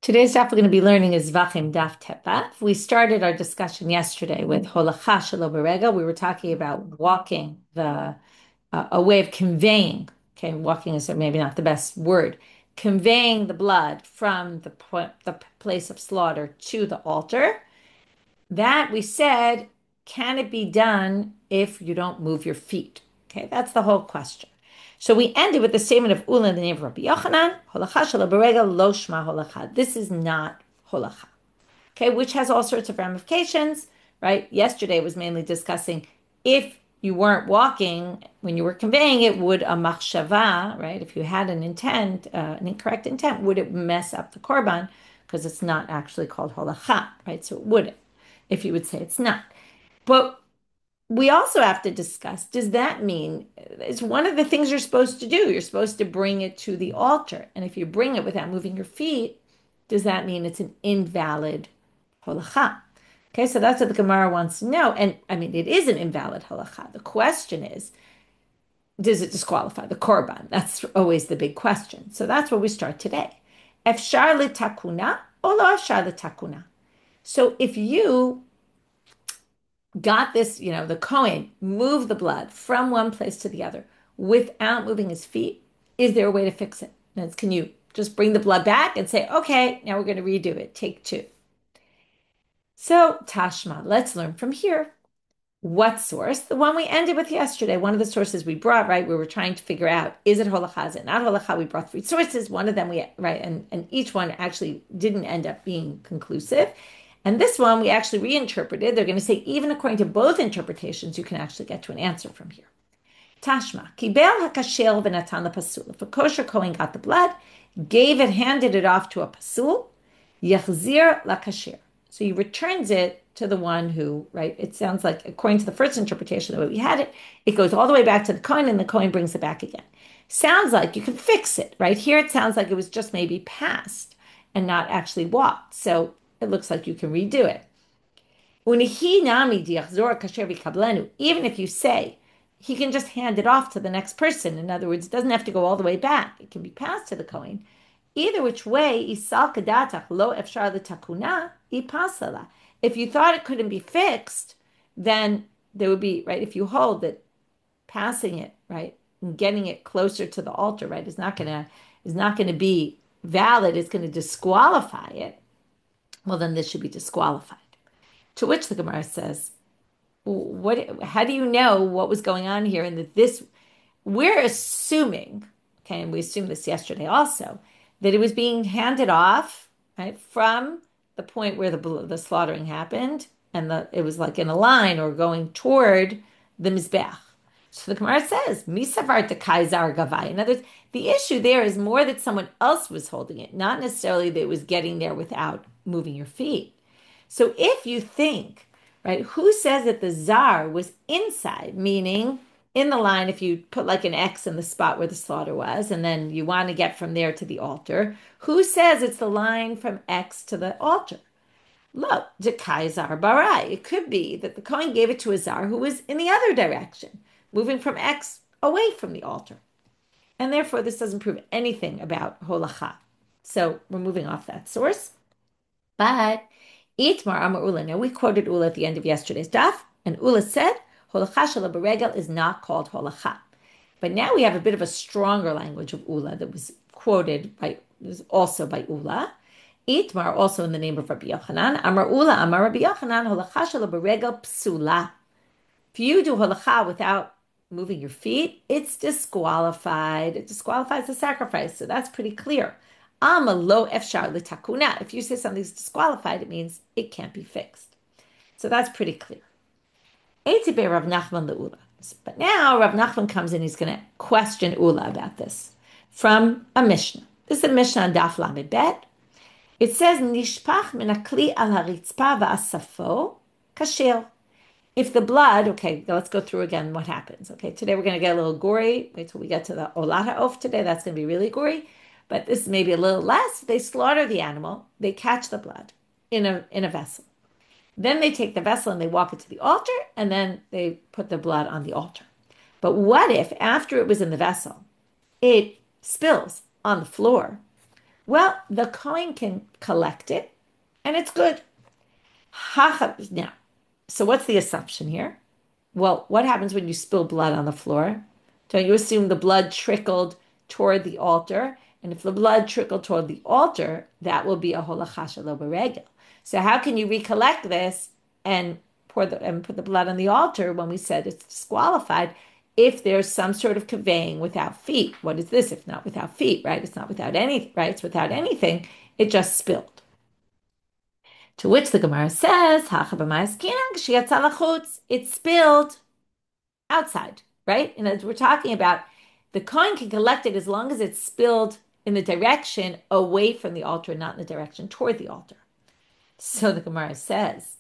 Today's daf we're going to be learning is Zevachim daf tepaf. We started our discussion yesterday with holacha shelo berega. We were talking about walking, a way of conveying. Okay, walking is maybe not the best word. Conveying the blood from the place of slaughter to the altar. That we said, can it be done if you don't move your feet? Okay, that's the whole question. So we ended with the statement of Ulla in the name of Rabbi Yochanan, holacha shelo berega lo shma holacha. This is not holacha. Okay, which has all sorts of ramifications, right? Yesterday was mainly discussing if you weren't walking when you were conveying it, would a machshava, right? If you had an intent, an incorrect intent, would it mess up the korban? Because it's not actually called holacha, right? So it wouldn't, if you would say it's not. But we also have to discuss, does that mean it's one of the things you're supposed to do? You're supposed to bring it to the altar. And if you bring it without moving your feet, does that mean it's an invalid holacha? Okay, so that's what the Gemara wants to know. And I mean, it is an invalid holacha. The question is, does it disqualify the korban? That's always the big question. So that's where we start today. Efshar l'takuna or lo efshar l'takuna. So if you got this, the Kohen moved the blood from one place to the other without moving his feet, is there a way to fix it? Can you just bring the blood back and say, okay, now we're going to redo it, take two? So Tashma, let's learn from here. What source? The one we ended with yesterday, one of the sources we brought, right? We were trying to figure out, is it holacha, is it not holacha? We brought three sources. One of them and each one actually didn't end up being conclusive. And this one we actually reinterpreted. They're going to say, even according to both interpretations, you can actually get to an answer from here. Tashma, kibel hakasher v'natan pasul. If a kosher Kohen got the blood, handed it off to a pasul, yachzir lakasher. So he returns it to the one who, right? It sounds like, according to the first interpretation, the way we had it, it goes all the way back to the Kohen, and the Kohen brings it back again. Sounds like you can fix it, right? Here it sounds like it was just maybe passed and not actually walked. So it looks like you can redo it. Even if you say he can just hand it off to the next person, in other words, it doesn't have to go all the way back. It can be passed to the Kohen. Either which way, if you thought it couldn't be fixed, then there would be, right, if you hold that passing it, right, and getting it closer to the altar, right, is not gonna be valid, it's gonna disqualify it, well, then this should be disqualified. To which the Gemara says, how do you know what was going on here? And we're assuming, okay, and we assumed this yesterday also, that it was being handed off, right, from the point where the slaughtering happened, and it was like in a line or going toward the Mizbeach. So the Gemara says, Misavar to Kaisar Gavai. In other words, the issue there is more that someone else was holding it, not necessarily that it was getting there without moving your feet. So if you think, right, who says that the Zar was inside, meaning in the line, if you put like an X in the spot where the slaughter was, and then you want to get from there to the altar, who says it's the line from X to the altar? Look, Jekai Zar Barai. It could be that the Kohen gave it to a Zar who was in the other direction, moving from X away from the altar. And therefore, this doesn't prove anything about holacha. So we're moving off that source. But Itmar Amar Ulla. Now we quoted Ulla at the end of yesterday's daf, and Ulla said, holacha shelo beregel is not called holacha. But now we have a bit of a stronger language of Ulla that was quoted also by Ulla. Itmar, also in the name of Rabbi Yochanan, Amar Ulla, Amar Rabbi Yochanan, holacha shelo beregel psula. If you do holacha without moving your feet, it's disqualified. It disqualifies the sacrifice. So that's pretty clear. Lo efshar l'takuna. If you say something's disqualified, it means it can't be fixed. So that's pretty clear. Eitibei Rav Nachman le'Ulla. But now Rav Nachman comes in, he's going to question Ulla about this from a Mishna. This is a Mishna on Daf Lamed Bet. It says, Nishpach min hakli al haritzpa va'asafo kasher. If the blood, okay, let's go through again what happens. Okay, today we're going to get a little gory. Wait till we get to the Olata Oaf today. That's going to be really gory. But this is maybe a little less. They slaughter the animal. They catch the blood in a vessel. Then they take the vessel and they walk it to the altar, and then they put the blood on the altar. But what if, after it was in the vessel, it spills on the floor? Well, the Kohen can collect it, and it's good. Now, so what's the assumption here? Well, what happens when you spill blood on the floor? Don't you assume the blood trickled toward the altar? And if the blood trickled toward the altar, that will be a holachasha lo beregel. So how can you recollect this and put the blood on the altar when we said it's disqualified if there's some sort of conveying without feet? What is this if not without feet, right? It's not without anything, right? It's without anything. It just spilled. To which the Gemara says, it spilled outside, right? And as we're talking about, the coin can collect it as long as it's spilled in the direction away from the altar, not in the direction toward the altar. So the Gemara says,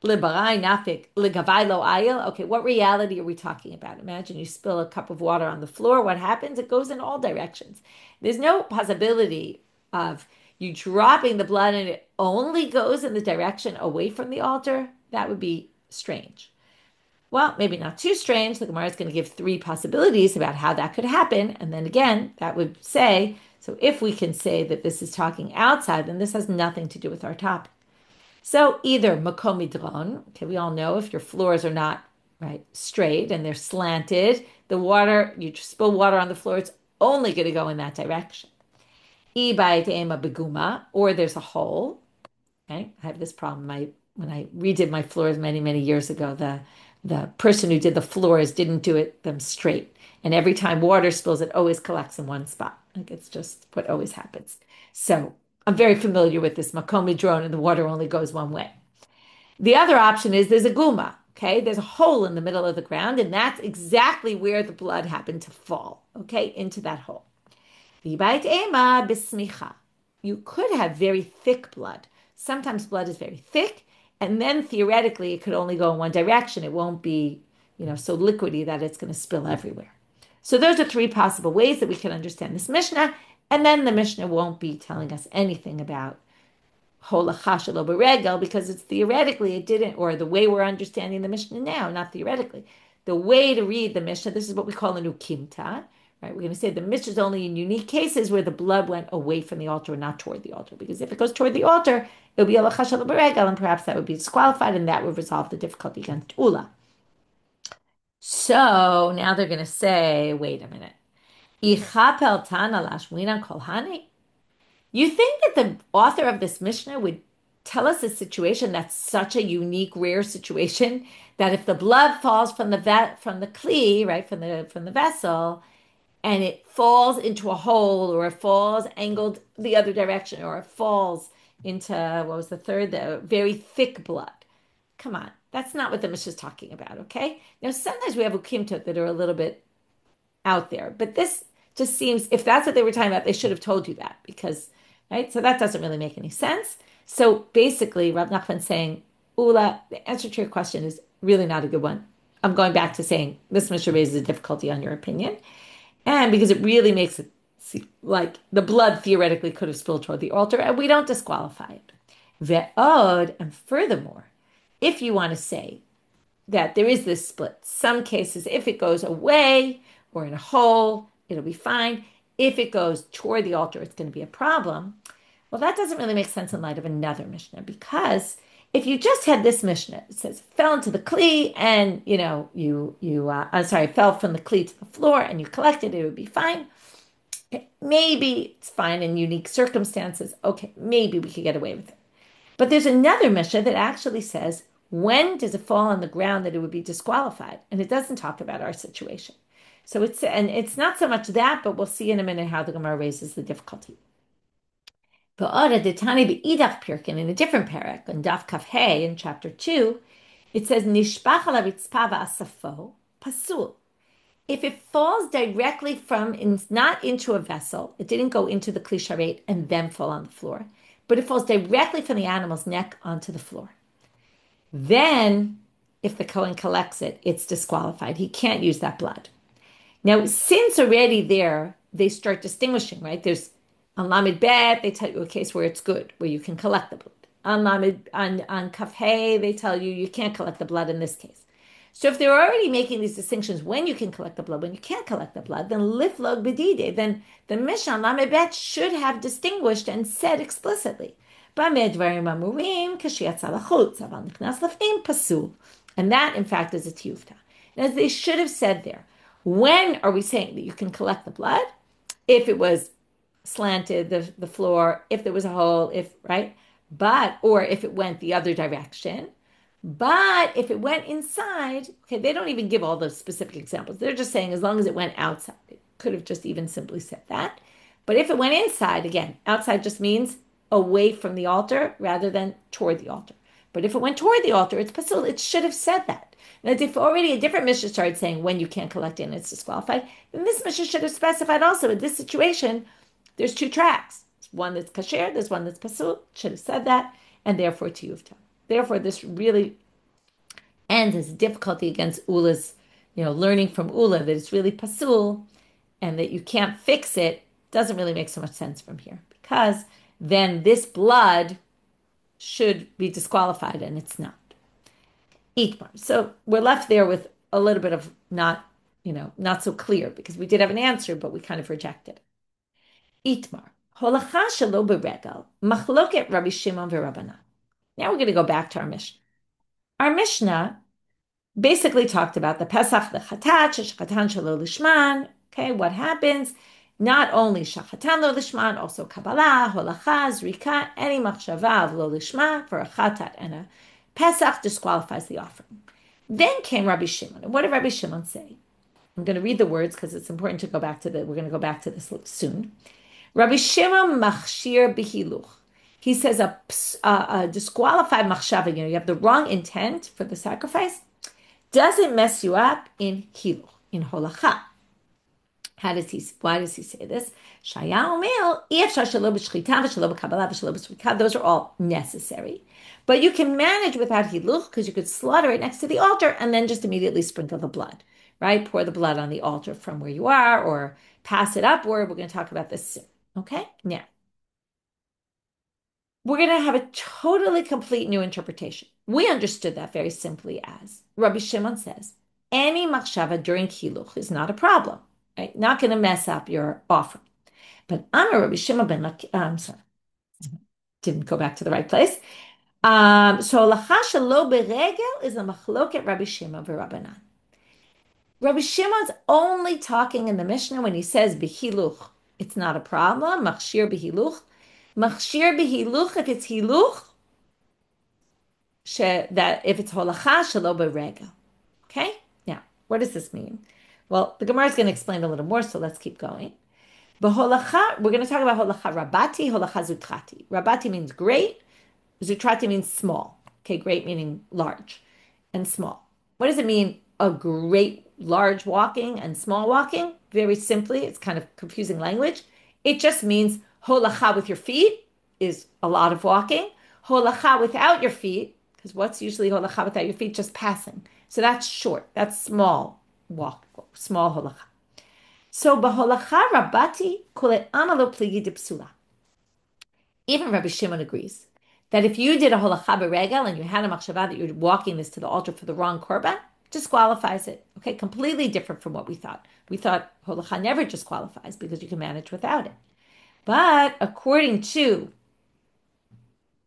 Libarai nafik, ligavai lo ayil. Okay, what reality are we talking about? Imagine you spill a cup of water on the floor. What happens? It goes in all directions. There's no possibility of you dropping the blood and it only goes in the direction away from the altar. That would be strange. Well, maybe not too strange. The Gemara is going to give three possibilities about how that could happen. And then again, that would say, so if we can say that this is talking outside, then this has nothing to do with our topic. So either makom midron, okay, we all know if your floors are not right straight and they're slanted, the water, you spill water on the floor, it's only going to go in that direction. Ibayit ema beguma, or there's a hole. Okay, I have this problem. When I redid my floors many, many years ago, the person who did the floors didn't do them straight. And every time water spills, it always collects in one spot. Like it's just what always happens. So I'm very familiar with this makom midron, and the water only goes one way. The other option is there's a guma. Okay, there's a hole in the middle of the ground, and that's exactly where the blood happened to fall. Okay, into that hole. V'bait ema bismicha. You could have very thick blood. Sometimes blood is very thick, and then theoretically it could only go in one direction. It won't be, so liquidy that it's going to spill everywhere. So those are three possible ways that we can understand this Mishnah, and then the Mishnah won't be telling us anything about holachasha lo beregel because it's theoretically it didn't, or the way we're understanding the Mishnah now, not theoretically. The way to read the Mishnah, this is what we call a nukimta, right? We're going to say the Mishnah is only in unique cases where the blood went away from the altar and not toward the altar. Because if it goes toward the altar, it would be holachasha lo beregel, and perhaps that would be disqualified, and that would resolve the difficulty against Ulla. So now they're going to say, wait a minute. Ichapel tana lashmina kolhani. You think that the author of this Mishnah would tell us a situation that's such a unique, rare situation that if the blood falls from the kli, right, from the vessel, and it falls into a hole, or it falls angled the other direction, or it falls into what was the third, the very thick blood. Come on, that's not what the Mishnah is talking about. Okay, now sometimes we have ukimtot that are a little bit out there, but this just seems, if that's what they were talking about, they should have told you that because, right? So that doesn't really make any sense. So basically, Rav Nachman saying, Ulla, the answer to your question is really not a good one. I'm going back to saying this Mishnah raises a difficulty on your opinion, and because it really makes it seem like the blood theoretically could have spilled toward the altar, and we don't disqualify it. Ve'od, and furthermore, if you want to say that there is this split, some cases, if it goes away or in a hole, it'll be fine. If it goes toward the altar, it's going to be a problem. Well, that doesn't really make sense in light of another Mishnah, because if you just had this Mishnah, it says fell into the kli and fell from the kli to the floor and you collected it, would be fine. Okay, maybe it's fine in unique circumstances. Okay, maybe we could get away with it. But there's another Mishnah that actually says when does it fall on the ground that it would be disqualified, and it doesn't talk about our situation. So it's not so much that, but we'll see in a minute how the Gemara raises the difficulty. But in a different parak, in Daf Kaf Hey, in chapter 2, it says, Nishpach ala ritzpa va'asafo pasul. If it falls directly not into a vessel, it didn't go into the kli sharet and then fall on the floor, but it falls directly from the animal's neck onto the floor. Then, if the Kohen collects it, it's disqualified. He can't use that blood. Now, since already there, they start distinguishing, right? There's on Lamed Bet, they tell you a case where it's good, where you can collect the blood. On Kaf Hey, they tell you can't collect the blood in this case. So if they're already making these distinctions when you can collect the blood, when you can't collect the blood, then liflog bedide, then the Mishnah Lamebet should have distinguished and said explicitly. And that, in fact, is a tiyufta. As they should have said there, when are we saying that you can collect the blood? If it was slanted, the floor, if there was a hole, if, right? But, or if it went the other direction. But if it went inside, okay, they don't even give all the specific examples. They're just saying as long as it went outside. It could have just even simply said that. But if it went inside, again, outside just means away from the altar rather than toward the altar. But if it went toward the altar, it's pasul. It should have said that. And if already a different Mishnah started saying when you can't collect it and it's disqualified, then this Mishnah should have specified also in this situation, there's two tracks. There's one that's kasher, there's one that's pasul. Should have said that, and therefore tiyufta. Therefore, this really ends as a difficulty against Ulla's, learning from Ulla that it's really pasul and that you can't fix it doesn't really make so much sense from here because then this blood should be disqualified and it's not. Itmar. So we're left there with a little bit of not so clear because we did have an answer, but we kind of rejected it. Itmar. Holacha shelo beregal machloket Rabbi Shimon veRabbanit. Now we're going to go back to our Mishnah. Our Mishnah basically talked about the Pesach, the Chatat, Shechatan Shelo Lishman. Okay, what happens? Not only Shechatan Lo Lishman, also Kabbalah, Holacha, Zrika, any Machshava of Lo Lishma for a Chatat and a Pesach disqualifies the offering. Then came Rabbi Shimon. And what did Rabbi Shimon say? I'm going to read the words because it's important to go back to we're going to go back to this soon. Rabbi Shimon machshir bihiluch. He says a disqualified machshava, you have the wrong intent for the sacrifice, doesn't mess you up in hiluch, in holacha. Why does he say this? Those are all necessary. But you can manage without hiluch because you could slaughter it next to the altar and then just immediately sprinkle the blood, right? Pour the blood on the altar from where you are or pass it upward. We're going to talk about this soon. Okay? Now, we're going to have a totally complete new interpretation. We understood that very simply as Rabbi Shimon says, any machshava during hiluch is not a problem, right? Not going to mess up your offering. But Amar Rabbi Shimon ben sorry, didn't go back to the right place. So halacha shelo beregel is a machloket Rabbi Shimon veRabbanit. Rabbi Shimon's only talking in the Mishnah when he says behiluch, it's not a problem. Machshir behiluch. Machshir behiluch, if it's hiluch, that if it's holacha, shelo beregel. Okay? Now, what does this mean? Well, the Gemara is going to explain a little more, so let's keep going. Holacha, we're going to talk about holacha rabati, holacha zutrati. Rabati means great, zutrati means small. Okay, great meaning large and small. What does it mean? A great large walking and small walking? Very simply, it's kind of confusing language. It just means holacha with your feet is a lot of walking. Holacha without your feet, because what's usually holacha without your feet? Just passing. So that's short. That's small walk, small holacha. So baholacha rabati kule amalo pligi dipsula. Even Rabbi Shimon agrees that if you did a holacha beregel and you had a machshava that you're walking this to the altar for the wrong korban, disqualifies it. Okay, completely different from what we thought. We thought holacha never disqualifies because you can manage without it. But according to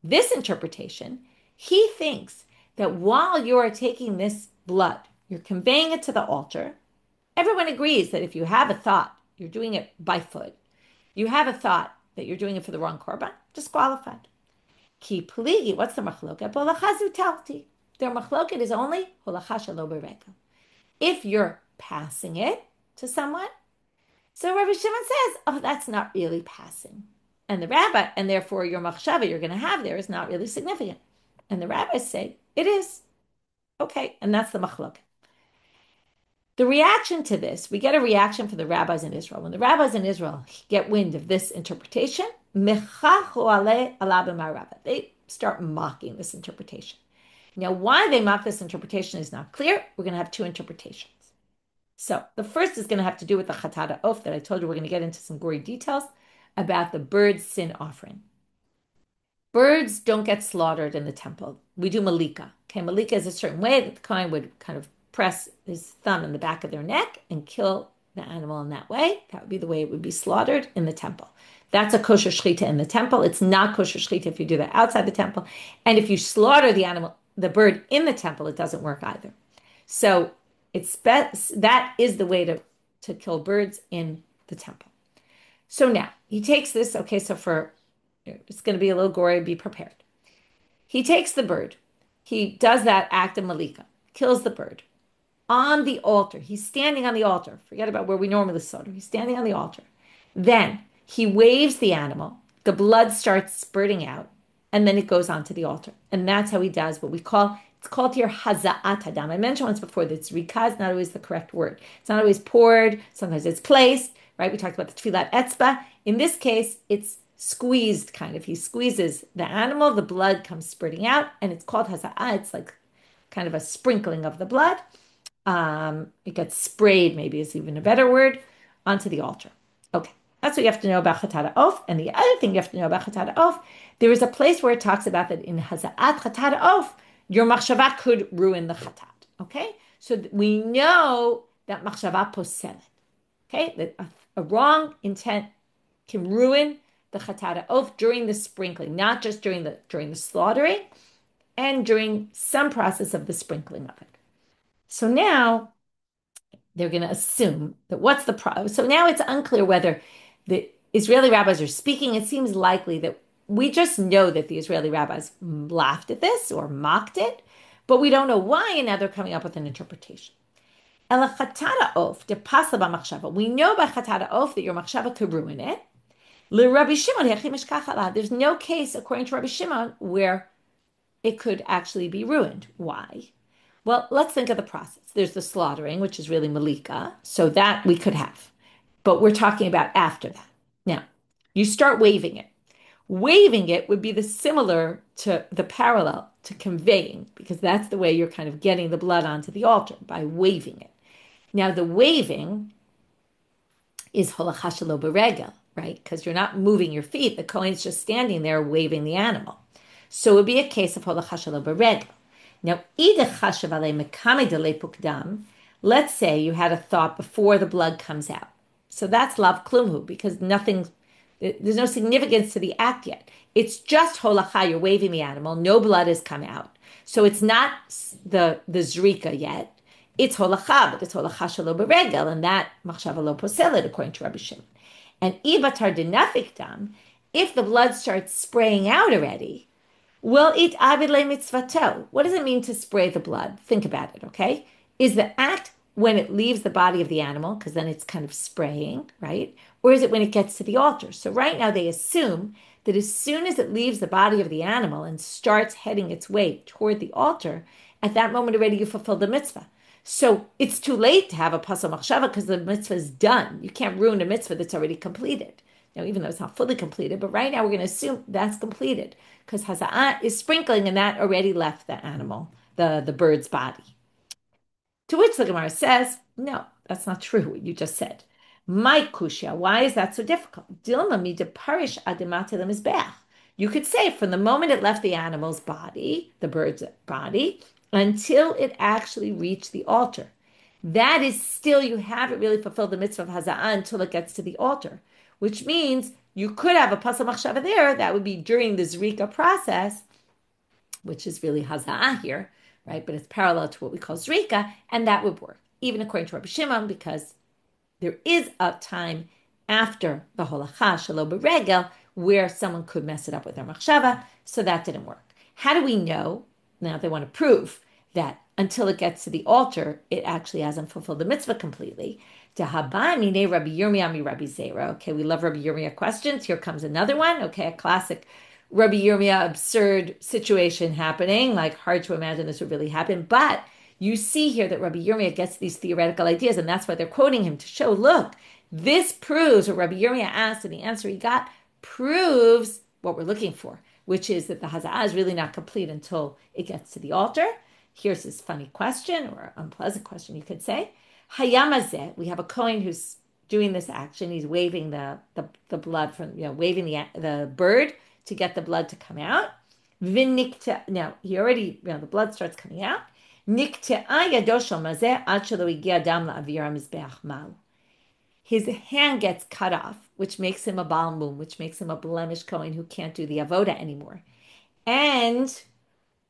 this interpretation, he thinks that while you are taking this blood, you're conveying it to the altar. Everyone agrees that if you have a thought, you're doing it by foot. You have a thought that you're doing it for the wrong korban, disqualified. Ki pligi, what's the machloket? Holacha zutalti. Their machloket is only holacha shelo beregel. If you're passing it to someone, so Rabbi Shimon says, oh, that's not really passing. And the rabbi, and therefore your machshava you're going to have there is not really significant. And the rabbis say, it is. Okay, and that's the machloket. The reaction to this, we get a reaction from the rabbis in Israel. When the rabbis in Israel get wind of this interpretation, they start mocking this interpretation. Now, why they mock this interpretation is not clear. We're going to have two interpretations. So the first is going to have to do with the chatada oaf that I told you we're going to get into some gory details about the bird sin offering. Birds don't get slaughtered in the temple. We do malika. Okay, malika is a certain way that the kohen would kind of press his thumb in the back of their neck and kill the animal in that way. That would be the way it would be slaughtered in the temple. That's a kosher shechita in the temple. It's not kosher shechita if you do that outside the temple. And if you slaughter the animal, the bird in the temple, it doesn't work either. So that is the way to kill birds in the temple. So now he takes this. Okay, so it's going to be a little gory. Be prepared. He takes the bird. He does that act of malika, kills the bird on the altar. He's standing on the altar. Forget about where we normally slaughter. He's standing on the altar. Then he waves the animal. The blood starts spurting out, and then it goes onto the altar. And that's how he does what we call, it's called here haza'at hadam. I mentioned once before that rikah is not always the correct word. It's not always poured. Sometimes it's placed, right? We talked about the tefillat etzba. In this case, it's squeezed kind of. He squeezes the animal, the blood comes spurting out, and it's called haza'ah. It's like kind of a sprinkling of the blood. It gets sprayed, maybe is even a better word, onto the altar. Okay, that's what you have to know about chatat ha'of. And the other thing you have to know about chatat ha'of, there is a place where it talks about that in haza'at chatat ha'of, your machshava could ruin the chatat. Okay, so we know that machshava poselet. Okay, that a wrong intent can ruin the chatat ha'of during the sprinkling, not just during the slaughtering, and during some process of the sprinkling of it. So now they're going to assume that what's the problem? So now it's unclear whether the Israeli rabbis are speaking. It seems likely that we just know that the Israeli rabbis laughed at this or mocked it, but we don't know why, and now they're coming up with an interpretation. We know by chatat ha'of that your machshava could ruin it. Rabbi Shimon, there's no case, according to Rabbi Shimon, where it could actually be ruined. Why? Well, let's think of the process. There's the slaughtering, which is really malika, so that we could have. But we're talking about after that. Now, you start waving it. Waving it would be similar to the parallel to conveying, because that's the way you're kind of getting the blood onto the altar, by waving it. Now, the waving is holacha shelo beregel, right? Because you're not moving your feet. The Kohen's just standing there waving the animal. So it would be a case of holacha shelo beregel. Now, let's say you had a thought before the blood comes out. So that's lav klumhu, because there's no significance to the act yet. It's just holacha, you're waving the animal, no blood has come out. So it's not the zrika yet. It's holacha, but it's holacha shelo beregel, and that machshava lo poselet, according to Rabbi Shimon. And ibatar denafik dam, if the blood starts spraying out already, well, it abid le mitzvato. What does it mean to spray the blood? Think about it, okay? Is the act when it leaves the body of the animal, because then it's kind of spraying, right? Or is it when it gets to the altar? So right now they assume that as soon as it leaves the body of the animal and starts heading its way toward the altar, at that moment already you fulfill the mitzvah. So it's too late to have a pasal machshava because the mitzvah is done. You can't ruin a mitzvah that's already completed. Now, even though it's not fully completed, but right now we're going to assume that's completed because haza'at is sprinkling and that already left the animal, the bird's body. To which the Gemara says, no, that's not true, what you just said. My kushya, why is that so difficult? Dilma mi de parish adimata the mizbeach. You could say from the moment it left the animal's body, the bird's body, until it actually reached the altar. That is still, you haven't really fulfilled the mitzvah of haza'ah until it gets to the altar, which means you could have a pasal machshava there. That would be during the zrika process, which is really haza'ah here, right? But it's parallel to what we call zrika, and that would work, even according to Rabbi Shimon, because there is a time after the holacha shelo beregel where someone could mess it up with their machshava, so that didn't work. How do we know? Now they want to prove that until it gets to the altar, it actually hasn't fulfilled the mitzvah completely. Okay, we love Rabbi Yirmiyah questions. Here comes another one. Okay, a classic Rabbi Yirmiyah absurd situation happening. Like, hard to imagine this would really happen. But you see here that Rabbi Yirmiyah gets these theoretical ideas, and that's why they're quoting him to show, look, this proves what Rabbi Yirmiyah asked, and the answer he got proves what we're looking for, which is that the haza'ah is really not complete until it gets to the altar. Here's this funny question, or unpleasant question, you could say. Hayamazeh, we have a Kohen who's doing this action. He's waving the blood from, waving the bird to get the blood to come out. Vinikta, now he already, the blood starts coming out. נקטעה ידו של מזה עד שלא הגיע דם לאוויר המזבח מעל. His hand gets cut off, which makes him a Baal Mum, which makes him a blemished Kohen who can't do the avoda anymore. And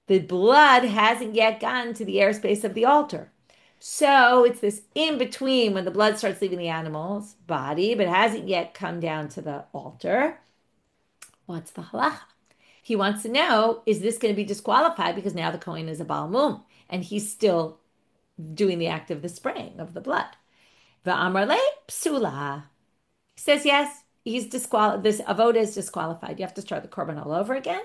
the blood hasn't yet gotten to the airspace of the altar. So it's this in between when the blood starts leaving the animal's body, but hasn't yet come down to the altar. What's the halacha? He wants to know, is this going to be disqualified because now the Kohen is a Baal Mum and he's still doing the act of the spraying of the blood. Va'amar psula. He says, yes, he's disqualified. This avoda is disqualified. You have to start the korban all over again.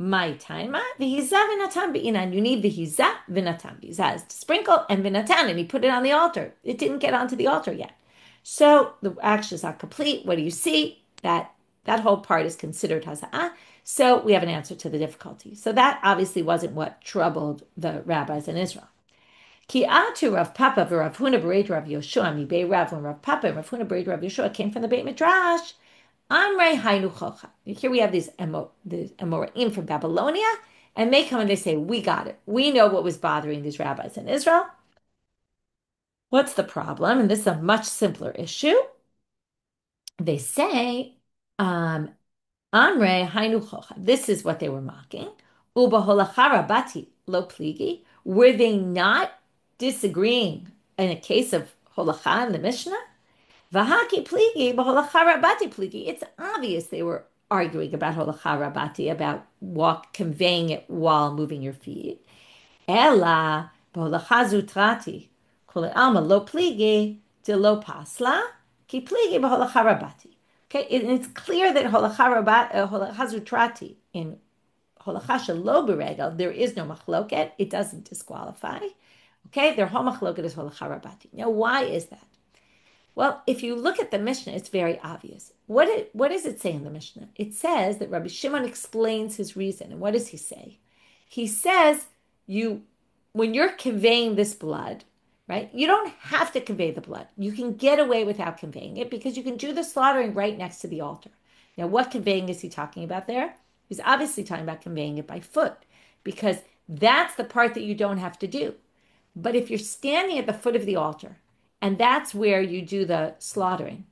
My time, v'hiza v'natan be'inan. You need v'hiza v'natan. V'hiza is to sprinkle and v'natan, and he put it on the altar. It didn't get onto the altar yet. So the actions are complete. What do you see? That whole part is considered haza'ah. So we have an answer to the difficulty. So that obviously wasn't what troubled the rabbis in Israel. Ki atu Rav Papa v'Rav Huna b'reit Rav Yoshua mibei Rav, when Rav Papa and Rav Huna b'reit Rav Yoshua came from the Beit Midrash. Amrei hainu chocha. Here we have these Amoraim from Babylonia, and they come and they say, we got it. We know what was bothering these rabbis in Israel. What's the problem? And this is a much simpler issue. They say, Amrei hainu chocha. This is what they were mocking. Uba holacha rabati lo pligi. Were they not disagreeing in a case of holacha in the Mishna? Vahaki pligi, b'holacha rabati pligi. It's obvious they were arguing about holacha rabati, about conveying it while moving your feet. Ella b'holacha zutrati, kol alma lo pligi de lo pasla, ki pligi b'holacha rabati. Okay, it's clear that holacha zutrati in holacha shelo b'regel there is no machloket. It doesn't disqualify. Okay, their whole machloket is holacha rabati. Now, why is that? Well, if you look at the Mishnah, it's very obvious. What does it say in the Mishnah? It says that Rabbi Shimon explains his reason. And what does he say? He says, when you're conveying this blood, right, you don't have to convey the blood. You can get away without conveying it because you can do the slaughtering right next to the altar. Now, what conveying is he talking about there? He's obviously talking about conveying it by foot because that's the part that you don't have to do. But if you're standing at the foot of the altar, and that's where you do the slaughtering,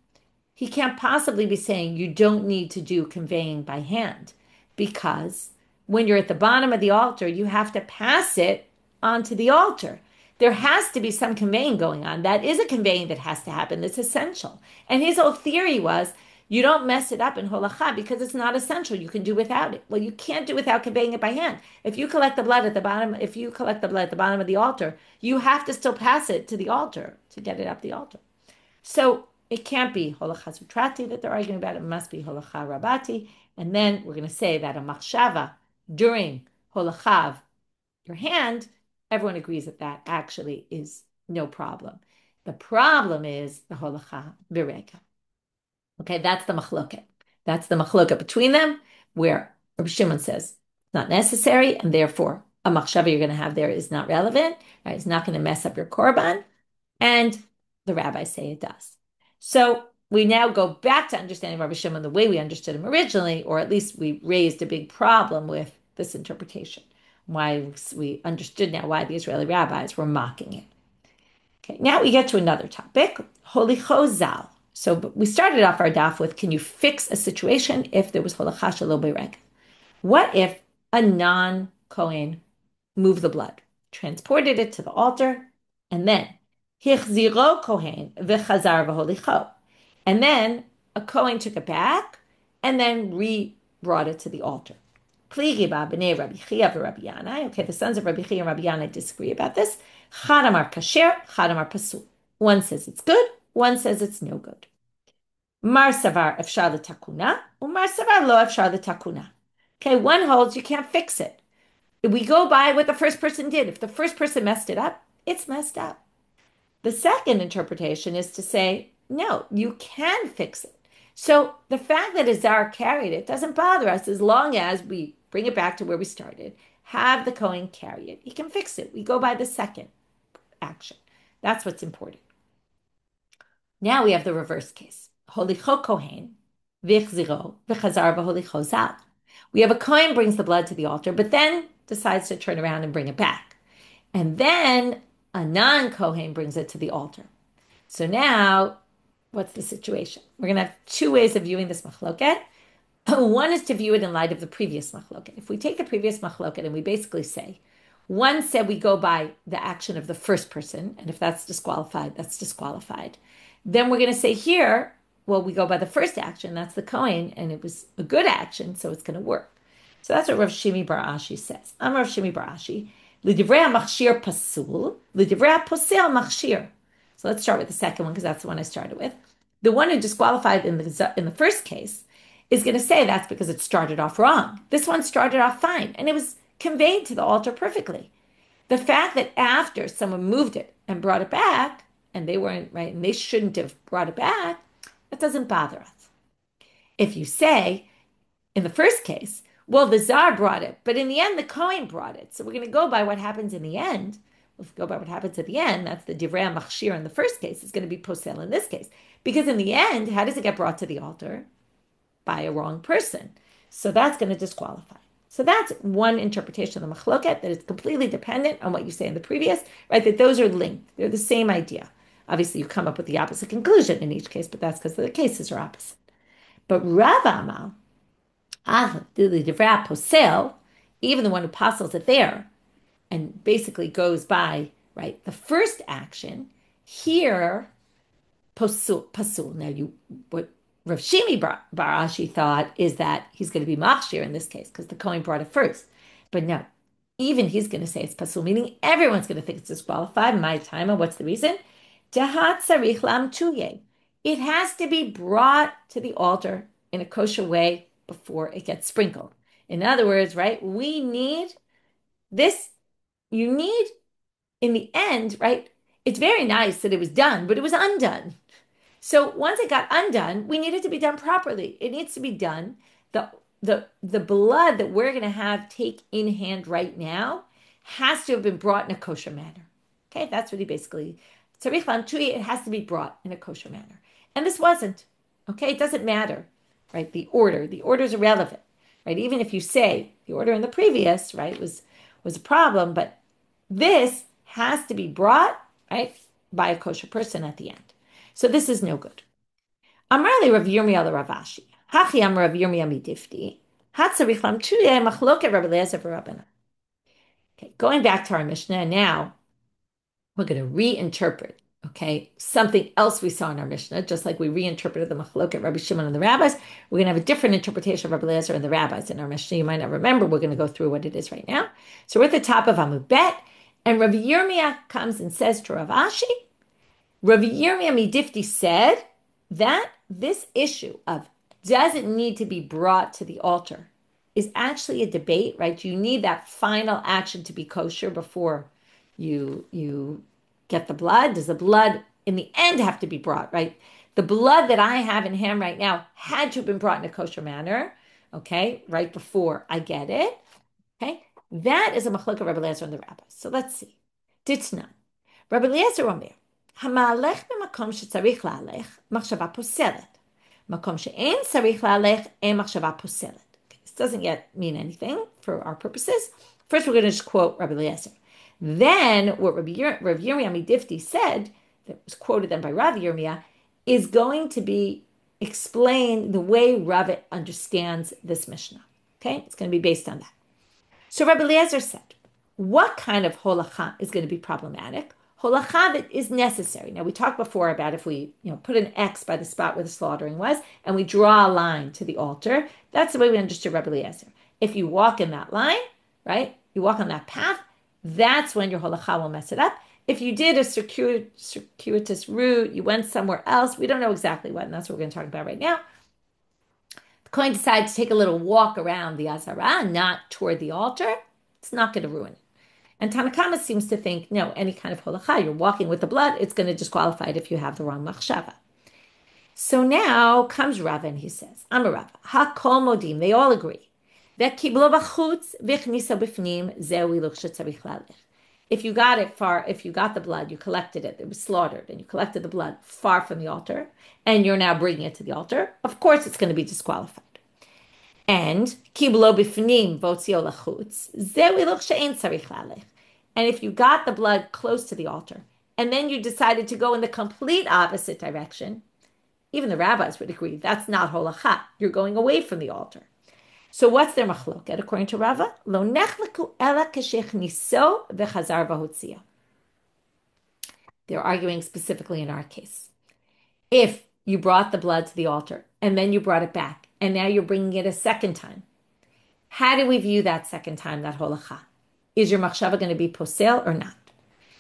he can't possibly be saying you don't need to do conveying by hand because when you're at the bottom of the altar, you have to pass it onto the altar. There has to be some conveying going on. That is a conveying that has to happen. It's essential. And his whole theory was you don't mess it up in holacha because it's not essential. You can do without it. Well, you can't do without conveying it by hand. If you collect the blood at the bottom, of the altar, you have to still pass it to the altar to get it up the altar. So it can't be holacha zutrati that they're arguing about. It must be holacha rabati. And then we're going to say that a machshava during holachav, your hand, everyone agrees that actually is no problem. The problem is the holacha bireka. Okay, that's the machloket. That's the machloket between them, where Rabbi Shimon says it's not necessary, and therefore a machshava you're going to have there is not relevant. Right? It's not going to mess up your korban, and the rabbis say it does. So we now go back to understanding Rabbi Shimon the way we understood him originally, or at least we raised a big problem with this interpretation. Why we understood now why the Israeli rabbis were mocking it. Okay, now we get to another topic, holicho zal. So we started off our daf with, can you fix a situation if there was holacha shelo b'regel? What if a non-Kohen moved the blood, transported it to the altar, and then hichziro Kohen v'chazar v'holicho, and then a Kohen took it back and then brought it to the altar. Pligi ba b'nei Rabbi Chia v'Rabbi Yanai. Okay, the sons of Rabbi Chia and Rabbi Yanai disagree about this. Chad amar kasher, chad amar pasul. One says it's good, one says it's no good. Mar savar efshar l'takuna, umar savar lo efshar l'takuna. Okay, one holds you can't fix it. If we go by what the first person did, if the first person messed it up, it's messed up. The second interpretation is to say, no, you can fix it. So the fact that a zar carried it doesn't bother us as long as we bring it back to where we started, have the Kohen carry it. He can fix it. We go by the second action. That's what's important. Now we have the reverse case. Holicho Kohen, vichziro, v'chazar v'holicho zal. We have a Kohen brings the blood to the altar, but then decides to turn around and bring it back. And then a non-Kohen brings it to the altar. So now, what's the situation? We're going to have two ways of viewing this machloket. One is to view it in light of the previous machloket. If we take the previous machloket and we basically say, one said we go by the action of the first person, and if that's disqualified, that's disqualified. Then we're going to say here, well, we go by the first action, that's the Kohen, and it was a good action, so it's going to work. So that's what Rav Shimi bar Ashi says. I'm Rav Shimi bar Ashi. L'divrei machshir pasul, l'divrei posel machshir. So let's start with the second one because that's the one I started with. The one who disqualified in the first case is going to say that's because it started off wrong. This one started off fine, and it was conveyed to the altar perfectly. The fact that after someone moved it and brought it back, and they weren't right, and they shouldn't have brought it back, that doesn't bother us. If you say, in the first case, well, the Tsar brought it, but in the end, the Kohen brought it. So we're going to go by what happens in the end. If we go by what happens at the end, that's the divrei machshir in the first case. It's going to be posel in this case. Because in the end, how does it get brought to the altar? By a wrong person. So that's going to disqualify. So that's one interpretation of the machloket, that it's completely dependent on what you say in the previous, right? That those are linked. They're the same idea. Obviously, you come up with the opposite conclusion in each case, but that's because the cases are opposite. But Rav Amal, the divrei posel, even the one who apostles it there, and basically goes by, right, the first action, here, pasul. Now, what Rav Shimi bar Ashi thought is that he's going to be machshir in this case because the Kohen brought it first. But no, even he's going to say it's pasul, meaning everyone's going to think it's disqualified. My time, and what's the reason? Dahat sarich lam tuye. It has to be brought to the altar in a kosher way before it gets sprinkled. In other words, right, we need this. You need, in the end, right? It's very nice that it was done, but it was undone. So once it got undone, we need it to be done properly. It needs to be done. The blood that we're going to have take in hand right now has to have been brought in a kosher manner. Okay, that's what he basically, tzarich lam tuyi, it has to be brought in a kosher manner. And this wasn't. Okay, it doesn't matter, right? The order is irrelevant, right? Even if you say the order in the previous, right, was a problem, but this has to be brought, right, by a kosher person at the end. So this is no good. Amrali Rav Yirmiyah Rav Ashi. Hachi Amar Rav Yirmiyah midifti. Hatzarich lam tuye machloket Rabbi Eliezer v'Rabbanit. Okay, going back to our Mishnah now, we're going to reinterpret, okay, something else we saw in our Mishnah, just like we reinterpreted the machloket Rabbi Shimon and the Rabbis. We're going to have a different interpretation of Rabbi Eliezer and the Rabbis in our Mishnah. You might not remember. We're going to go through what it is right now. So we're at the top of Amud Bet, and Rabbi Yirmiyah comes and says to Rav Ashi, Rabbi Yirmiyah Midifti said that this issue of does it need to be brought to the altar is actually a debate, right? You need that final action to be kosher before you get the blood. Does the blood in the end have to be brought, right? The blood that I have in hand right now had to have been brought in a kosher manner, okay, right before I get it, okay? That is a machlokes of Rabbi Eliezer and the Rabbis. So let's see. Ditnan. Rabbi Eliezer Omer, המהלך במקום שצריך להלך, מחשבה פוסלת. מקום שאין צריך להלך, אין מחשבה פוסלת. This doesn't yet mean anything for our purposes. First, we're going to just quote Rabbi Eliezer. Then, what Rav Yirmiyah Midifti said, that was quoted then by Rav Yirmiyah, is going to be explain the way Rav understands this Mishnah. Okay? It's going to be based on that. So Rabbi Eliezer said, what kind of holacha is going to be problematic? Holacha that is necessary. Now, we talked before about if we put an X by the spot where the slaughtering was, and we draw a line to the altar. That's the way we understood Rabbi Eliezer. If you walk in that line, right, you walk on that path, that's when your holacha will mess it up. If you did a circuitous route, you went somewhere else, we don't know exactly what, and that's what we're going to talk about right now. The Kohen decides to take a little walk around the Azara, not toward the altar, it's not going to ruin it. And Tanakama seems to think, no, any kind of holacha, you're walking with the blood, it's going to disqualify it if you have the wrong machshava. So now comes Rav and he says, Amar Rav, hakol modim, they all agree. That kiblo b'chutz v'chnisa b'fnim zeu hiluch shetzarich lalech. If you got it far, if you got the blood, you collected it, it was slaughtered, and you collected the blood far from the altar, and you're now bringing it to the altar, of course it's going to be disqualified. And kiblo b'fnim v'otzio lachutz zeu hiluch she'ein tzarich lalech. And if you got the blood close to the altar, and then you decided to go in the complete opposite direction, even the rabbis would agree that's not holacha. You're going away from the altar. So what's their machloket according to Rava? Lo nechleku ela keshechniso v'chazar v'hotzia. They're arguing specifically in our case. If you brought the blood to the altar and then you brought it back and now you're bringing it a second time, how do we view that second time, that holacha? Is your machshava going to be posel or not?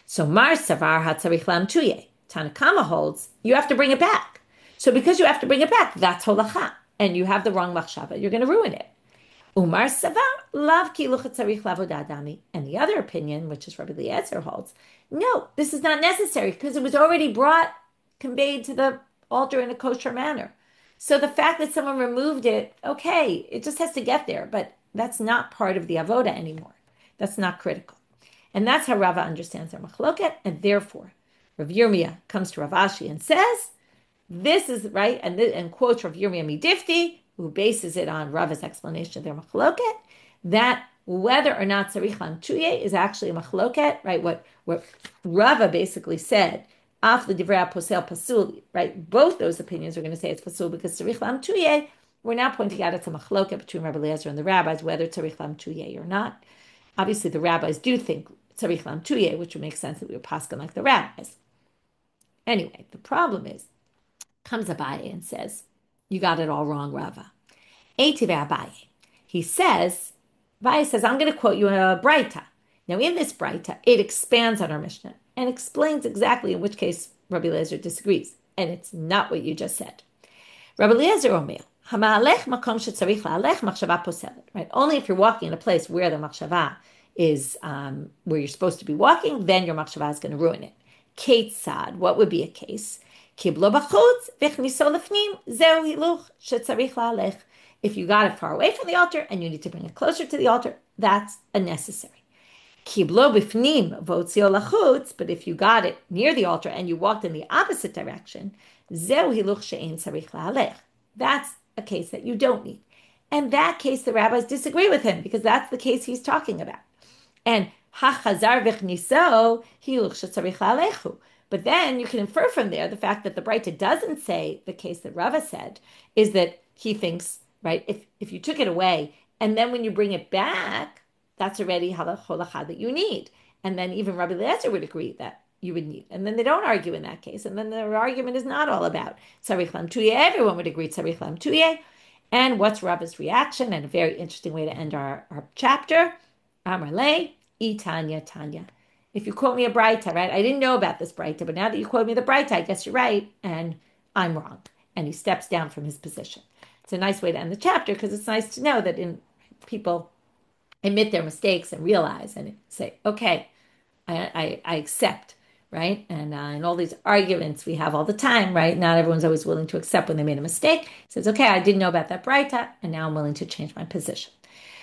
So Mar Savar Hatzarich Lam Tuye. Tanakama holds you have to bring it back. So because you have to bring it back, that's holacha. And you have the wrong machshava, you're going to ruin it. Umar Savar Lav Kiluch Hatzarich Lavodadami. And the other opinion, which is Rabbi Eliezer holds, no, this is not necessary because it was already conveyed to the altar in a kosher manner. So the fact that someone removed it, okay, it just has to get there, but that's not part of the avoda anymore. That's not critical. And that's how Rava understands their machloket, and therefore Rav Yirmiyah comes to Rav Ashi and says, this is right, and quotes Rav Yirmiyah Midifti, who bases it on Rava's explanation of their machloket, that whether or not tzarich lam tuye is actually a machloket, right? What Rava basically said, af l'divrei posel pasul, right? Both those opinions are going to say it's pasul because tzarich lam tuye. We're now pointing out it's a machloket between Rabbi Eliezer and the rabbis whether tzarich lam tuye or not. Obviously, the rabbis do think tzarich lam tuye, which would make sense that we would paskin like the rabbis. Anyway, the problem is, comes Abaye and says, you got it all wrong, Rava. Eitiv Abaye. He says, Abaye says, I'm going to quote you a Braita. Now, in this Braita, it expands on our Mishna and explains exactly in which case Rabbi Eliezer disagrees. And it's not what you just said. Rabbi Eliezer Omer, Hama'alech makom shetzarich la'alech machshava poselet. Right? Only if you're walking in a place where the machshava is where you're supposed to be walking, then your machshava is going to ruin it. Ketzad, what would be a case? Kiblo b'chutz v'chniso lefnim zeu hiluch shetzarich la'alech. If you got it far away from the altar and you need to bring it closer to the altar, that's a necessary. Kiblo b'fnim v'otzio lachutz, but if you got it near the altar and you walked in the opposite direction, zeu hiluch she'ein tzarich la'alech. That's a case that you don't need. And that case, the rabbis disagree with him because that's the case he's talking about. And hachazar v'chniso hiluch shetzarich la'alechu. But then you can infer from there the fact that the Braita doesn't say the case that Rava said is that he thinks, right, if you took it away and then when you bring it back, that's already halacha that you need. And then even Rabbi Eliezer would agree that you would need. And then they don't argue in that case. And then their argument is not all about tzarich lam tuye. Everyone would agree tzarich lam tuye. And what's Rava's reaction? And a very interesting way to end our chapter. Amar le, Tanya. If you quote me a Braita, right? I didn't know about this Braita, but now that you quote me the Braita, I guess you're right, and I'm wrong. And he steps down from his position. It's a nice way to end the chapter because it's nice to know that people admit their mistakes and realize and say, okay, I accept, right? And in all these arguments we have all the time, right? Not everyone's always willing to accept when they made a mistake. He says, okay, I didn't know about that Braita, and now I'm willing to change my position.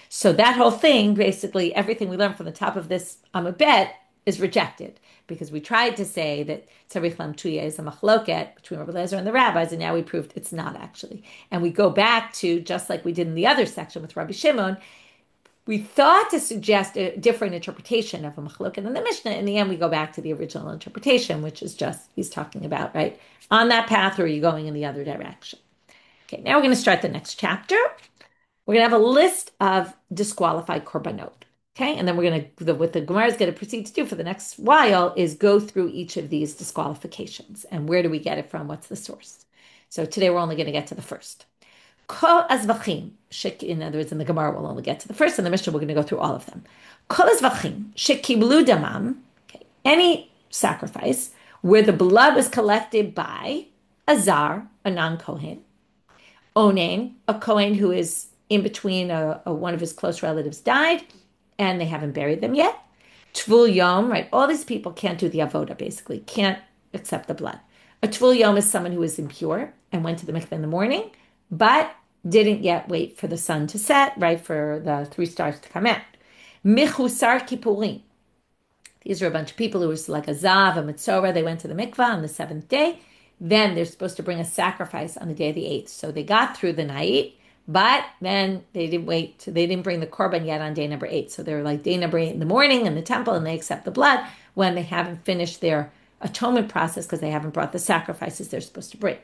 So that whole thing, basically, everything we learned from the top of this Amabet is rejected because we tried to say that tzarich lam tuye is a machloket between Rabbi Eliezer and the rabbis, and now we proved it's not actually. And we go back to, just like we did in the other section with Rabbi Shimon, we thought to suggest a different interpretation of a machloket in the Mishna. In the end, we go back to the original interpretation, which is just, he's talking about, right? On that path, or are you going in the other direction? Okay, now we're going to start the next chapter. We're going to have a list of disqualified korbanot. Okay, and then we're going to, what the Gemara is going to proceed to do for the next while is go through each of these disqualifications. And where do we get it from? What's the source? So today we're only going to get to the first. Kol Zevachim, in other words, in the Gemara we'll only get to the first, and the Mishna we're going to go through all of them. Kol Zevachim, shekiblu damam, any sacrifice where the blood was collected by a zar, a non-Kohen, onen, a Kohen who is in between one of his close relatives died, and they haven't buried them yet. Tvul Yom, right? All these people can't do the avoda, basically, can't accept the blood. A Tvul Yom is someone who is impure and went to the mikveh in the morning, but didn't yet wait for the sun to set, right, for the 3 stars to come out. Michusar Kippurim. These are a bunch of people who were like a Zav, a Mitzorah. They went to the mikveh on the 7th day. Then they're supposed to bring a sacrifice on the day of the 8th. So they got through the night, But then they didn't wait. They didn't bring the korban yet on day number 8. So they're like day number 8 in the morning in the temple, and they accept the blood when they haven't finished their atonement process because they haven't brought the sacrifices they're supposed to bring.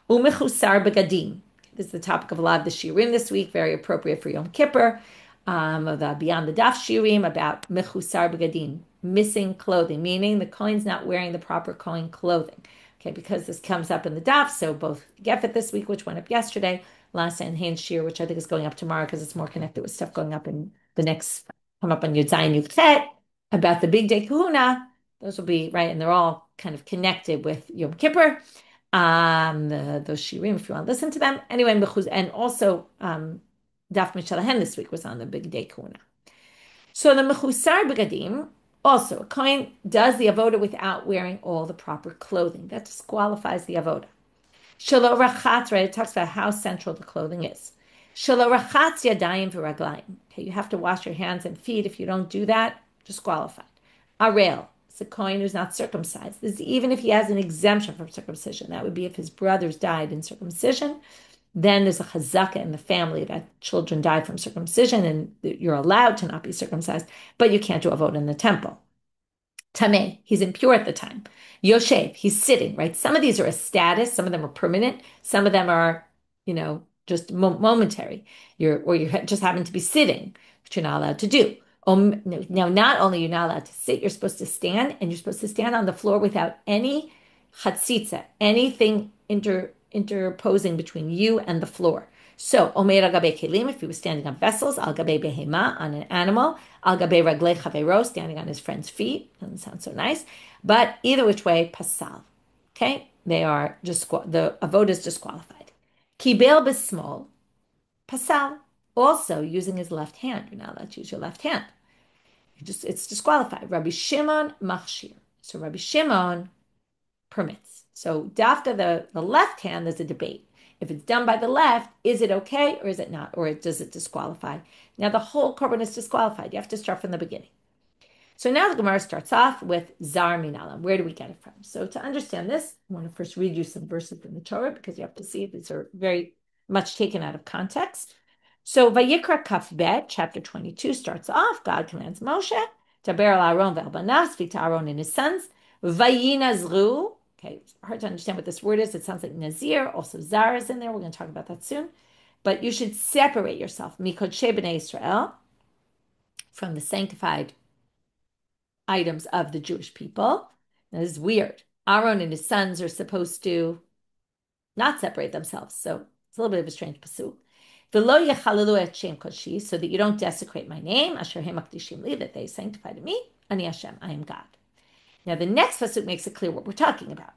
Umechusar begadim. This is the topic of a lot of the shiurim this week, very appropriate for Yom Kippur. The Beyond the Daf shiurim about mechusar begadim, missing clothing, meaning the kohen's not wearing the proper kohen clothing. Okay, because this comes up in the daf, so both Gefet this week, which went up yesterday, last and Hain Shiur, which I think is going up tomorrow because it's more connected with stuff going up in the next, come up on Yud Zayin Yud Chet, about the big day kahuna. Those will be, right, and they're all kind of connected with Yom Kippur. Those shiurim, if you want to listen to them. Anyway, and also Daf Mishalahen this week was on the big day kahuna. So the mechusar begadim, also, a kohen does the avoda without wearing all the proper clothing. That disqualifies the avoda. Shelo rachatz, right? It talks about how central the clothing is. Shelo rachatz yadayim v'raglayim. Okay, you have to wash your hands and feet. If you don't do that, disqualified. Arel, it's a kohen who's not circumcised. This is even if he has an exemption from circumcision. That would be if his brothers died in circumcision. Then there's a chazaka in the family that children die from circumcision and you're allowed to not be circumcised, but you can't do avoda in the temple. Tameh, he's impure at the time. Yoshev, he's sitting, right? Some of these are a status, some of them are permanent, some of them are, just momentary. You just happen to be sitting, which you're not allowed to do. Now, not only you're not allowed to sit, you're supposed to stand, and you're supposed to stand on the floor without any chatzitza, anything interposing between you and the floor. So, omer al gabe kelim, if he was standing on vessels, al gabe behema, on an animal, al gabe raglei chavero, standing on his friend's feet. Doesn't sound so nice. But either which way, pasal. Okay? They are just, the avodah is disqualified. Kibel bismol, pasal. Also, using his left hand. You're not allowed to use your left hand. It's disqualified. Rabbi Shimon machshir. So Rabbi Shimon permits. So dafka, the left hand, there's a debate. If it's done by the left, is it okay or is it not? Or does it disqualify? Now the whole korban is disqualified. You have to start from the beginning. So now the Gemara starts off with zar minalam. Where do we get it from? So to understand this, I want to first read you some verses in the Torah because you have to see these are very much taken out of context. So Vayikra Kaf Bet, chapter 22, starts off. God commands Moshe to bear al Aaron ve'al speak to Aaron and his sons. Vayinazru. Okay, it's hard to understand what this word is. It sounds like Nazir. Also, Zar is in there. We're going to talk about that soon. But you should separate yourself, Mikodshe b'nei Israel, from the sanctified items of the Jewish people. Now, this is weird. Aaron and his sons are supposed to not separate themselves. So it's a little bit of a strange pasuk. V'lo yechalalu et shem kodshi, so that you don't desecrate my name, asher hem makdishim li, that they sanctify to me, ani Hashem, I am God. Now, the next pasuk makes it clear what we're talking about.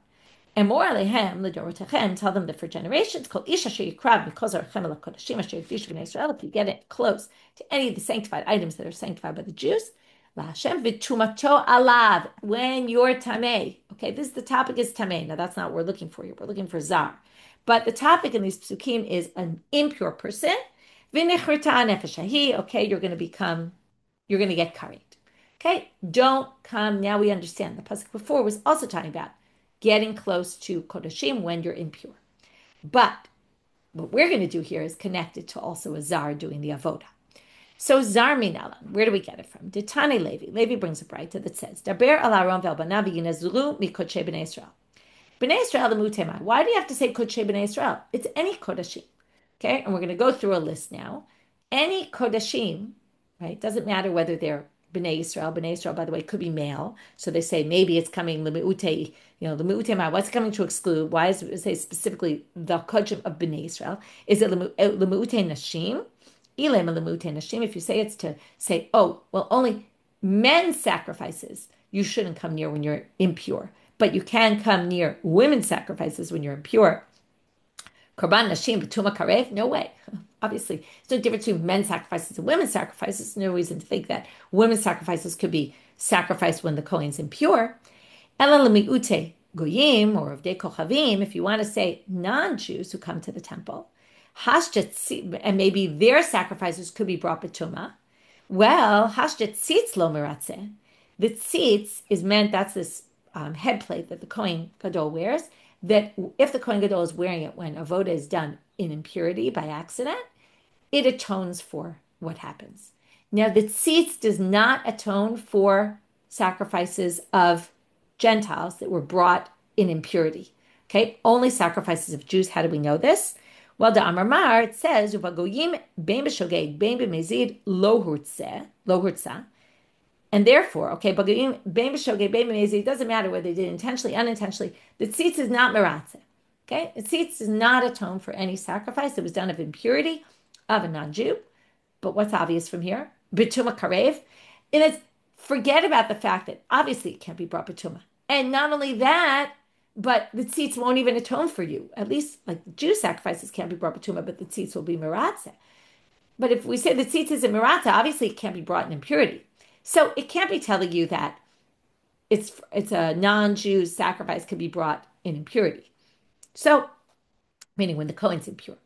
And more alehem l'dorotechem, tell them that for generations, kol ish asher yikrav mikozar chem el kodashim asher yifishu b'nei Israel, if you get it close to any of the sanctified items that are sanctified by the Jews, la'Hashem v'tumato alav, when you're tamei. Okay, this the topic is tamei. Now, that's not what we're looking for here. We're looking for zar. But the topic in these psukim is an impure person. V'nechrita nefesh, okay, you're going to get carried. Okay, don't come. Now we understand. The pasuk before was also talking about getting close to kodashim when you're impure. But what we're going to do here is connected to also a zar doing the avoda. So zar minalan, where do we get it from? Ditani Levi. Levi brings a brayta that says, Daber al Aaron ve'al banav yinazru mikodshe b'nei Israel. B'nei Israel the mutemai. Why do you have to say kodshe b'nei Israel? It's any kodashim. Okay, and we're going to go through a list now. Any kodashim, right? Doesn't matter whether they're B'nai Yisrael. B'nai Yisrael, by the way, could be male. So they say maybe it's coming, the L'me'utei, what's coming to exclude? Why does it say specifically the kodshim of B'nai Yisrael? Is it L'me'utei Nashim? Ilem L'me'utei Nashim. If you say it's to say, oh, well, only men's sacrifices you shouldn't come near when you're impure. But you can come near women's sacrifices when you're impure. Korban Nashim B'tuma Karev? No way. Obviously, there's no difference between men's sacrifices and women's sacrifices. No reason to think that women's sacrifices could be sacrificed when the Kohen's impure. Ela l'mi'ute goyim, or of de kochavim, if you want to say non-Jews who come to the temple, and maybe their sacrifices could be brought b'tuma. Well, hashjet tzitz lo meratzeh. The tzitz is meant, that's this head plate that the Kohen Gadol wears, that if the Kohen Gadol is wearing it when avoda is done in impurity by accident, it atones for what happens. Now, the tzitz does not atone for sacrifices of Gentiles that were brought in impurity. Okay, only sacrifices of Jews. How do we know this? Well, the Amar Mar, it says, "Uvagoyim bein b'shogeg bein b'mezid lo hurtza," and therefore, okay, bagoyim bein b'shogeg bein b'mezid. It doesn't matter whether they did intentionally, unintentionally. The tzitz is not meratze. Okay, the tzitz does not atone for any sacrifice that was done of impurity of a non-Jew. But what's obvious from here? Betuma karev. And it's forget about the fact that obviously it can't be brought betuma. And not only that, but the tzitz won't even atone for you. At least like the Jew sacrifices can't be brought betuma, but the tzitz will be meratze. But if we say the tzitz is a meratze, obviously it can't be brought in impurity. So it can't be telling you that it's a non-Jew sacrifice can be brought in impurity. So, meaning when the Kohen's impure.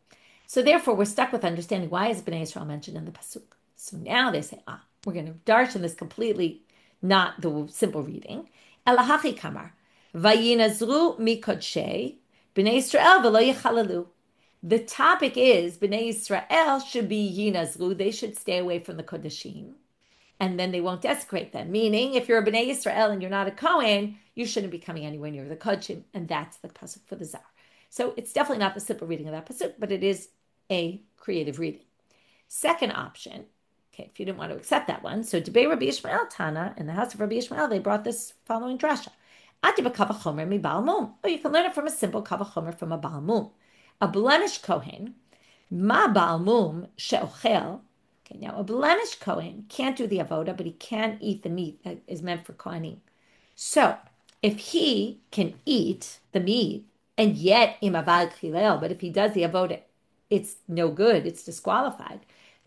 So therefore, we're stuck with understanding why is Bnei Yisrael mentioned in the pasuk. So now they say, we're going to darshan this completely, not the simple reading. Elahachi kamar, vayinazru mikodshei Bnei Yisrael v'lo yechalalu. The topic is Bnei Yisrael should be yinazru. They should stay away from the kodashim, and then they won't desecrate them. Meaning, if you're a Bnei Yisrael and you're not a Kohen, you shouldn't be coming anywhere near the kodashim, and that's the pasuk for the zar. So it's definitely not the simple reading of that pasuk, but it is a creative reading. Second option, okay, if you didn't want to accept that one, so Debei Rabbi Ishmael Tana, in the house of Rabbi Ishmael, they brought this following drasha. Atiba kava chomer mi Baal Mum. Oh, you can learn it from a simple kava chomer from a Baal Mum. A blemished Kohen, ma Baal Mum she'ochel. Okay, now a blemished Kohen can't do the avoda, but he can eat the meat that is meant for Kohanim. So if he can eat the meat, and yet imavad chilel, but if he does the avoda, it's no good, it's disqualified.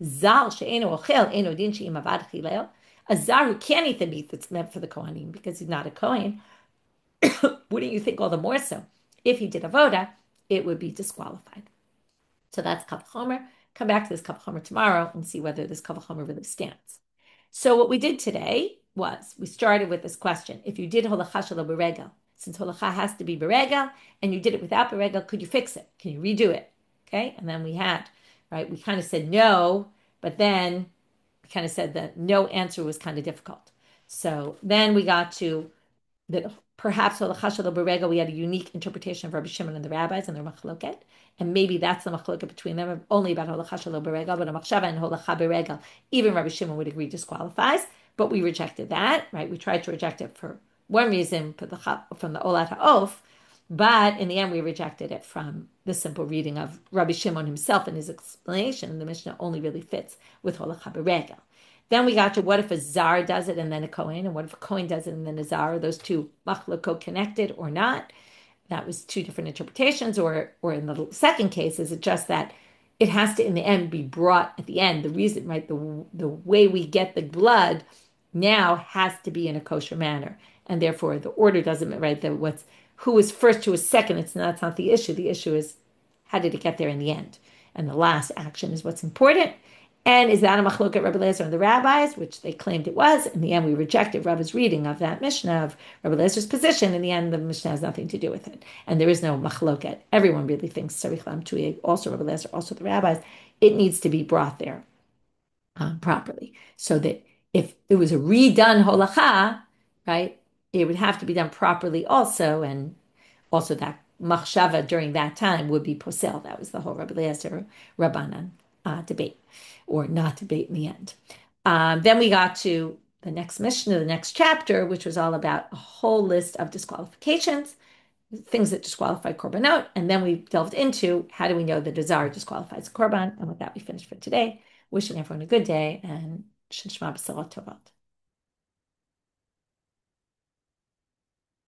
Zal she'eno ochel eno din she'imavad chilel. A zar who can't eat the meat that's meant for the Kohanim because he's not a Kohen, wouldn't you think all the more so? If he did avoda, it would be disqualified. So that's Kal Chomer. Come back to this Kal Chomer tomorrow and see whether this Kal Chomer really stands. So what we did today was we started with this question. If you did holacha shelo beregel, since holacha has to be beregel, and you did it without beregel, could you fix it? Can you redo it? Okay, and then we had, right, we kind of said no, but then we kind of said that no answer was kind of difficult. So then we got to that perhaps holacha shelo beregel, we had a unique interpretation of Rabbi Shimon and the rabbis and their machloket, and maybe that's the machloket between them, only about holacha shelo beregel, but a machshava and holacha beregel, even Rabbi Shimon would agree disqualifies, but we rejected that, right? We tried to reject it for one reason, from the olat ha'of, but in the end we rejected it from the simple reading of Rabbi Shimon himself and his explanation. The Mishna only really fits with holacha beregel. Then we got to what if a zar does it and then a Kohen, and what if a Kohen does it and then a zar? Are those two machlokot connected or not? That was two different interpretations. Or in the second case, is it just that it has to in the end be brought at the end? The reason, right? The way we get the blood now has to be in a kosher manner, and therefore the order doesn't, right? Who is first, who is second? That's not the issue. The issue is how did it get there in the end? And the last action is what's important. And is that a machloket Rabbi Eliezer and the rabbis, which they claimed it was? In the end, we rejected Rabbi's reading of that Mishnah, of Rabbi Eliezer's position. In the end, the Mishnah has nothing to do with it. And there is no machloket. Everyone really thinks Sarich Lam Tuyeg, also Rabbi Eliezer, also the rabbis. It needs to be brought there properly. So that if it was a redone holacha, right, it would have to be done properly also. And also that machshava during that time would be posel. That was the whole Rabbi Eliezer Rabbanan debate, or not debate in the end. Then we got to the next Mishna, the next chapter, which was all about a whole list of disqualifications, things that disqualify korbanot. And then we delved into how do we know that a zar disqualifies a korban. And with that, we finished for today. Wishing everyone a good day and Shema B'Sorot Tovot.